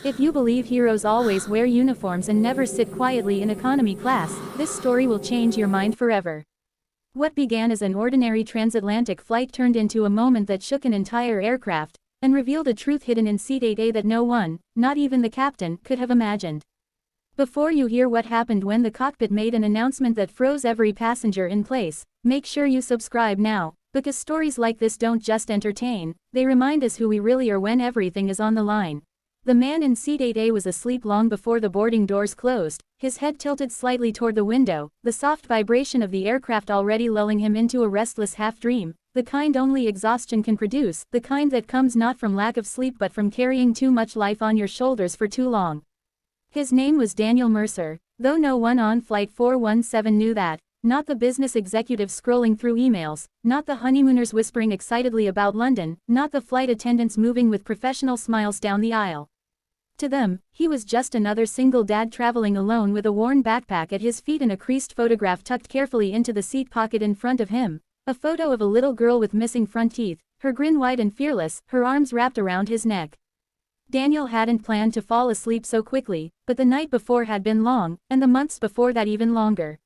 If you believe heroes always wear uniforms and never sit quietly in economy class, this story will change your mind forever. What began as an ordinary transatlantic flight turned into a moment that shook an entire aircraft, and revealed a truth hidden in Seat 8A that no one, not even the captain, could have imagined. Before you hear what happened when the cockpit made an announcement that froze every passenger in place, make sure you subscribe now, because stories like this don't just entertain, they remind us who we really are when everything is on the line. The man in Seat 8A was asleep long before the boarding doors closed, his head tilted slightly toward the window, the soft vibration of the aircraft already lulling him into a restless half-dream, the kind only exhaustion can produce, the kind that comes not from lack of sleep but from carrying too much life on your shoulders for too long. His name was Daniel Mercer, though no one on Flight 417 knew that. Not the business executives scrolling through emails, not the honeymooners whispering excitedly about London, not the flight attendants moving with professional smiles down the aisle. To them, he was just another single dad traveling alone with a worn backpack at his feet and a creased photograph tucked carefully into the seat pocket in front of him, a photo of a little girl with missing front teeth, her grin wide and fearless, her arms wrapped around his neck. Daniel hadn't planned to fall asleep so quickly, but the night before had been long, and the months before that even longer.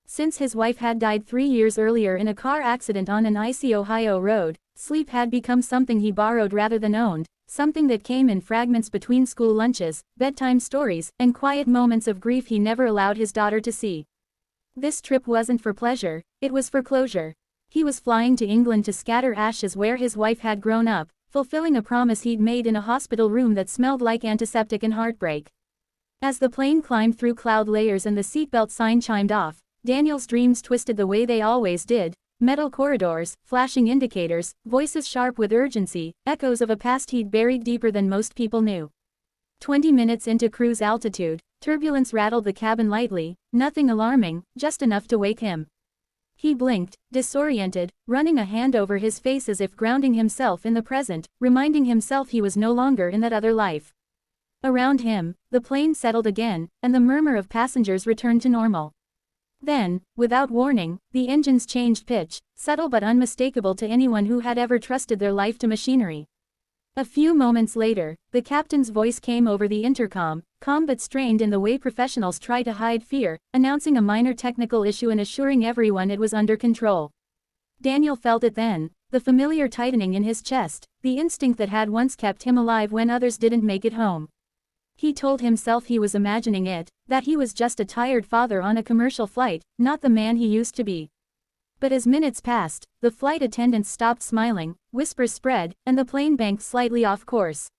Since his wife had died 3 years earlier in a car accident on an icy Ohio road, sleep had become something he borrowed rather than owned, something that came in fragments between school lunches, bedtime stories, and quiet moments of grief he never allowed his daughter to see. This trip wasn't for pleasure, it was for closure. He was flying to England to scatter ashes where his wife had grown up, fulfilling a promise he'd made in a hospital room that smelled like antiseptic and heartbreak. As the plane climbed through cloud layers and the seatbelt sign chimed off, Daniel's dreams twisted the way they always did. Metal corridors, flashing indicators, voices sharp with urgency, echoes of a past he'd buried deeper than most people knew. 20 minutes into cruise altitude, turbulence rattled the cabin lightly, nothing alarming, just enough to wake him. He blinked, disoriented, running a hand over his face as if grounding himself in the present, reminding himself he was no longer in that other life. Around him, the plane settled again, and the murmur of passengers returned to normal. Then, without warning, the engines changed pitch, subtle but unmistakable to anyone who had ever trusted their life to machinery. A few moments later, the captain's voice came over the intercom, calm but strained in the way professionals try to hide fear, announcing a minor technical issue and assuring everyone it was under control. Daniel felt it then, the familiar tightening in his chest, the instinct that had once kept him alive when others didn't make it home. He told himself he was imagining it, that he was just a tired father on a commercial flight, not the man he used to be. But as minutes passed, the flight attendants stopped smiling, whispers spread, and the plane banked slightly off course.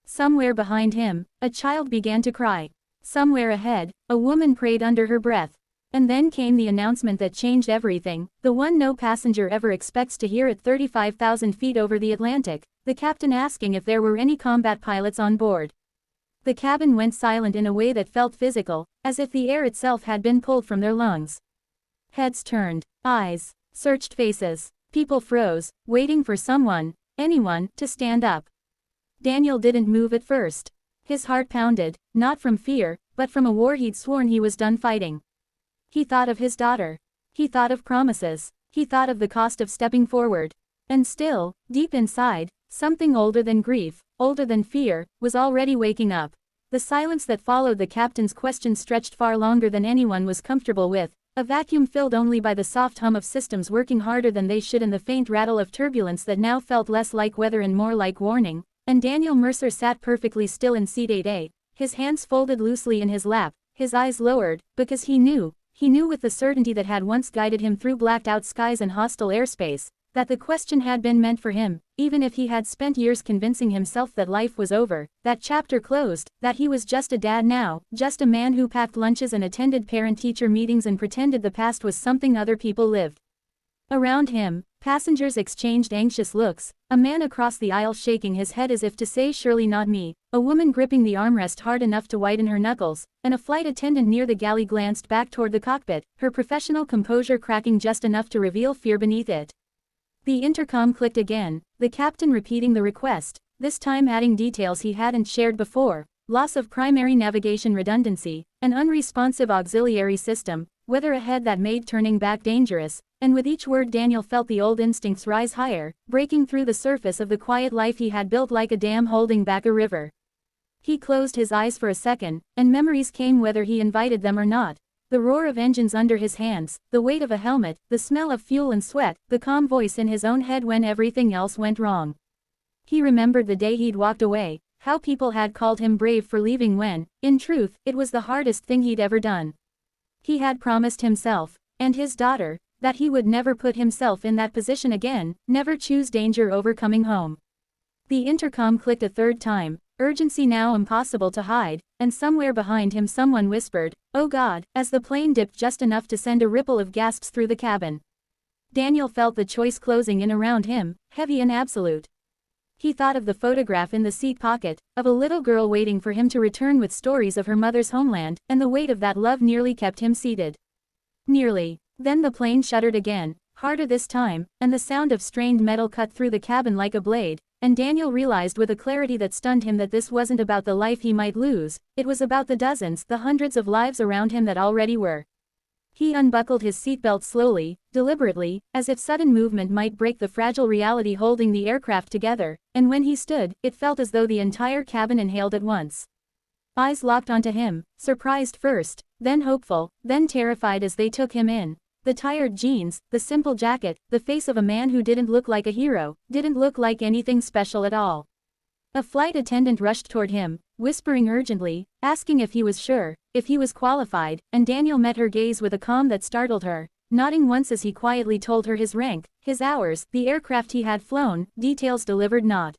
Somewhere behind him, a child began to cry. Somewhere ahead, a woman prayed under her breath. And then came the announcement that changed everything, the one no passenger ever expects to hear at 35,000 feet over the Atlantic, the captain asking if there were any combat pilots on board. The cabin went silent in a way that felt physical, as if the air itself had been pulled from their lungs. Heads turned, eyes searched faces, people froze, waiting for someone, anyone, to stand up. Daniel didn't move at first. His heart pounded, not from fear, but from a war he'd sworn he was done fighting. He thought of his daughter. He thought of promises. He thought of the cost of stepping forward. And still, deep inside, something older than grief, older than fear, was already waking up. The silence that followed the captain's question stretched far longer than anyone was comfortable with, a vacuum filled only by the soft hum of systems working harder than they should and the faint rattle of turbulence that now felt less like weather and more like warning. And Daniel Mercer sat perfectly still in Seat 8A, his hands folded loosely in his lap, his eyes lowered, because he knew with the certainty that had once guided him through blacked-out skies and hostile airspace, that the question had been meant for him, even if he had spent years convincing himself that life was over, that chapter closed, that he was just a dad now, just a man who packed lunches and attended parent-teacher meetings and pretended the past was something other people lived. Around him, passengers exchanged anxious looks, a man across the aisle shaking his head as if to say surely not me, a woman gripping the armrest hard enough to whiten her knuckles, and a flight attendant near the galley glanced back toward the cockpit, her professional composure cracking just enough to reveal fear beneath it. The intercom clicked again, the captain repeating the request, this time adding details he hadn't shared before: loss of primary navigation redundancy, an unresponsive auxiliary system, weather ahead that made turning back dangerous, and with each word Daniel felt the old instincts rise higher, breaking through the surface of the quiet life he had built like a dam holding back a river. He closed his eyes for a second, and memories came whether he invited them or not. The roar of engines under his hands, the weight of a helmet, the smell of fuel and sweat, the calm voice in his own head when everything else went wrong. He remembered the day he'd walked away, how people had called him brave for leaving when, in truth, it was the hardest thing he'd ever done. He had promised himself, and his daughter, that he would never put himself in that position again, never choose danger over coming home. The intercom clicked a third time, urgency now impossible to hide, and somewhere behind him someone whispered, "Oh God," as the plane dipped just enough to send a ripple of gasps through the cabin. Daniel felt the choice closing in around him, heavy and absolute. He thought of the photograph in the seat pocket, of a little girl waiting for him to return with stories of her mother's homeland, and the weight of that love nearly kept him seated. Nearly. Then the plane shuddered again, harder this time, and the sound of strained metal cut through the cabin like a blade, and Daniel realized with a clarity that stunned him that this wasn't about the life he might lose, it was about the dozens, the hundreds of lives around him that already were. He unbuckled his seatbelt slowly, deliberately, as if sudden movement might break the fragile reality holding the aircraft together, and when he stood, it felt as though the entire cabin inhaled at once. Eyes locked onto him, surprised first, then hopeful, then terrified as they took him in. The tired jeans, the simple jacket, the face of a man who didn't look like a hero, didn't look like anything special at all. A flight attendant rushed toward him, whispering urgently, asking if he was sure, if he was qualified, and Daniel met her gaze with a calm that startled her, nodding once as he quietly told her his rank, his hours, the aircraft he had flown, details delivered not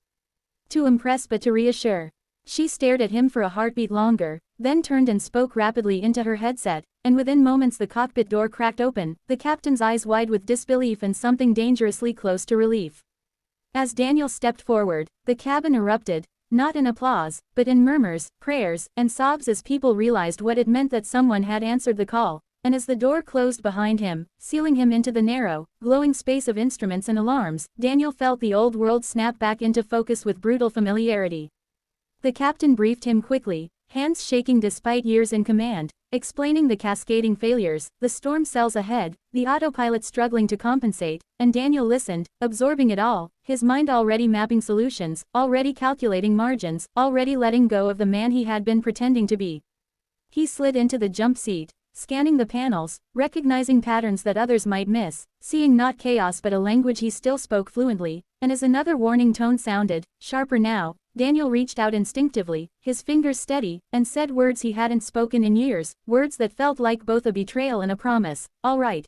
to impress but to reassure. She stared at him for a heartbeat longer, then turned and spoke rapidly into her headset, and within moments the cockpit door cracked open, the captain's eyes wide with disbelief and something dangerously close to relief. As Daniel stepped forward, the cabin erupted, not in applause, but in murmurs, prayers, and sobs as people realized what it meant that someone had answered the call, and as the door closed behind him, sealing him into the narrow, glowing space of instruments and alarms, Daniel felt the old world snap back into focus with brutal familiarity. The captain briefed him quickly, hands shaking despite years in command, explaining the cascading failures, the storm cells ahead, the autopilot struggling to compensate, and Daniel listened, absorbing it all, his mind already mapping solutions, already calculating margins, already letting go of the man he had been pretending to be. He slid into the jump seat, scanning the panels, recognizing patterns that others might miss, seeing not chaos but a language he still spoke fluently, and as another warning tone sounded, sharper now, Daniel reached out instinctively, his fingers steady, and said words he hadn't spoken in years, words that felt like both a betrayal and a promise. "All right.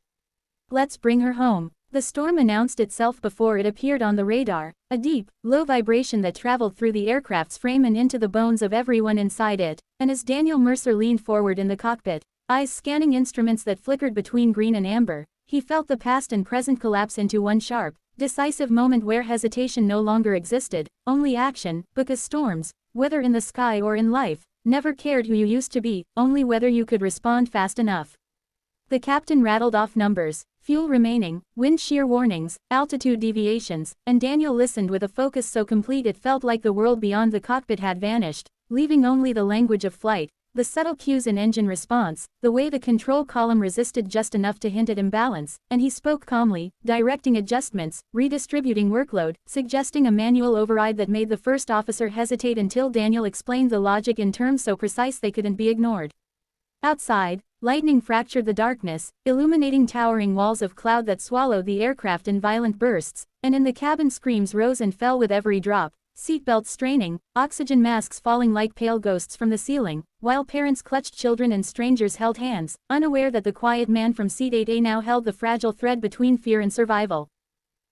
Let's bring her home." The storm announced itself before it appeared on the radar, a deep, low vibration that traveled through the aircraft's frame and into the bones of everyone inside it, and as Daniel Mercer leaned forward in the cockpit, eyes scanning instruments that flickered between green and amber, he felt the past and present collapse into one sharp, decisive moment where hesitation no longer existed, only action, because storms, whether in the sky or in life, never cared who you used to be, only whether you could respond fast enough. The captain rattled off numbers, fuel remaining, wind shear warnings, altitude deviations, and Daniel listened with a focus so complete it felt like the world beyond the cockpit had vanished, leaving only the language of flight. The subtle cues in engine response, the way the control column resisted just enough to hint at imbalance, and he spoke calmly, directing adjustments, redistributing workload, suggesting a manual override that made the first officer hesitate until Daniel explained the logic in terms so precise they couldn't be ignored. Outside, lightning fractured the darkness, illuminating towering walls of cloud that swallowed the aircraft in violent bursts, and in the cabin screams rose and fell with every drop. Seatbelts straining, oxygen masks falling like pale ghosts from the ceiling, while parents clutched children and strangers held hands, unaware that the quiet man from seat 8A now held the fragile thread between fear and survival.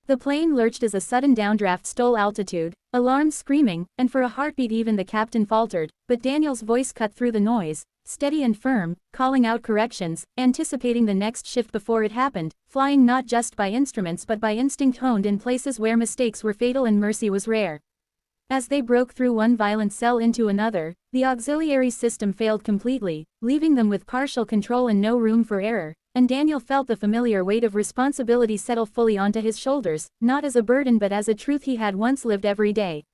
The plane lurched as a sudden downdraft stole altitude, alarms screaming, and for a heartbeat even the captain faltered, but Daniel's voice cut through the noise, steady and firm, calling out corrections, anticipating the next shift before it happened, flying not just by instruments but by instinct honed in places where mistakes were fatal and mercy was rare. As they broke through one violent cell into another, the auxiliary system failed completely, leaving them with partial control and no room for error, and Daniel felt the familiar weight of responsibility settle fully onto his shoulders, not as a burden but as a truth he had once lived every day.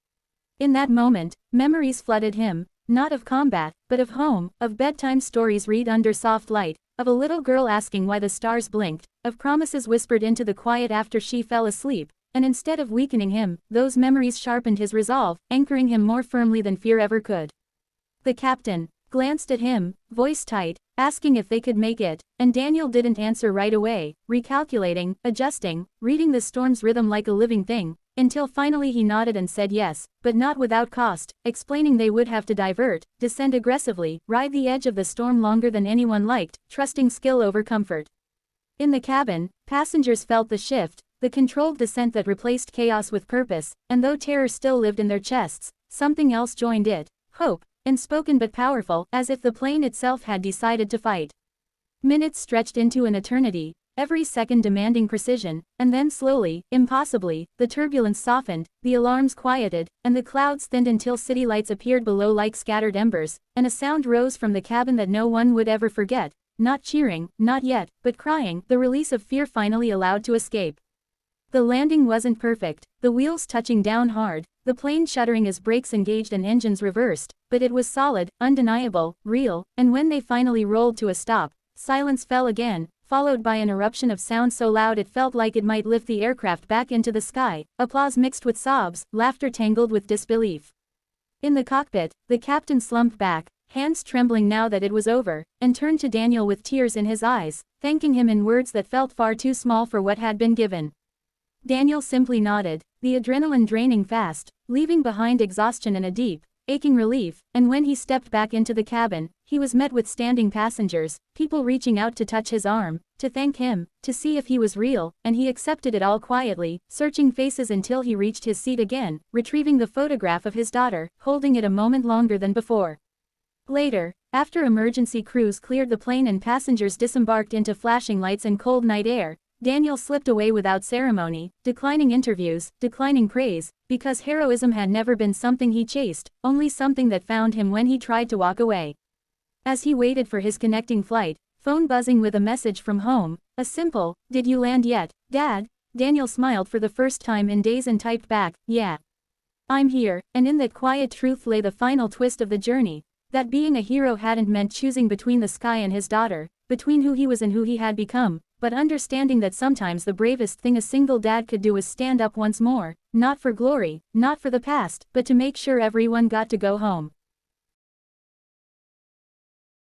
In that moment, memories flooded him, not of combat, but of home, of bedtime stories read under soft light, of a little girl asking why the stars blinked, of promises whispered into the quiet after she fell asleep. And instead of weakening him, those memories sharpened his resolve, anchoring him more firmly than fear ever could. The captain glanced at him, voice tight, asking if they could make it, and Daniel didn't answer right away, recalculating, adjusting, reading the storm's rhythm like a living thing, until finally he nodded and said yes, but not without cost, explaining they would have to divert, descend aggressively, ride the edge of the storm longer than anyone liked, trusting skill over comfort. In the cabin, passengers felt the shift, the controlled descent that replaced chaos with purpose, and though terror still lived in their chests, something else joined it, hope, unspoken but powerful, as if the plane itself had decided to fight. Minutes stretched into an eternity, every second demanding precision, and then slowly, impossibly, the turbulence softened, the alarms quieted, and the clouds thinned until city lights appeared below like scattered embers, and a sound rose from the cabin that no one would ever forget, not cheering, not yet, but crying, the release of fear finally allowed to escape. The landing wasn't perfect, the wheels touching down hard, the plane shuddering as brakes engaged and engines reversed, but it was solid, undeniable, real, and when they finally rolled to a stop, silence fell again, followed by an eruption of sound so loud it felt like it might lift the aircraft back into the sky, applause mixed with sobs, laughter tangled with disbelief. In the cockpit, the captain slumped back, hands trembling now that it was over, and turned to Daniel with tears in his eyes, thanking him in words that felt far too small for what had been given. Daniel simply nodded, the adrenaline draining fast, leaving behind exhaustion and a deep, aching relief, and when he stepped back into the cabin, he was met with standing passengers, people reaching out to touch his arm, to thank him, to see if he was real, and he accepted it all quietly, searching faces until he reached his seat again, retrieving the photograph of his daughter, holding it a moment longer than before. Later, after emergency crews cleared the plane and passengers disembarked into flashing lights and cold night air, Daniel slipped away without ceremony, declining interviews, declining praise, because heroism had never been something he chased, only something that found him when he tried to walk away. As he waited for his connecting flight, phone buzzing with a message from home, a simple, "Did you land yet, Dad?" Daniel smiled for the first time in days and typed back, "Yeah. I'm here," and in that quiet truth lay the final twist of the journey, that being a hero hadn't meant choosing between the sky and his daughter, between who he was and who he had become, but understanding that sometimes the bravest thing a single dad could do was stand up once more, not for glory, not for the past, but to make sure everyone got to go home.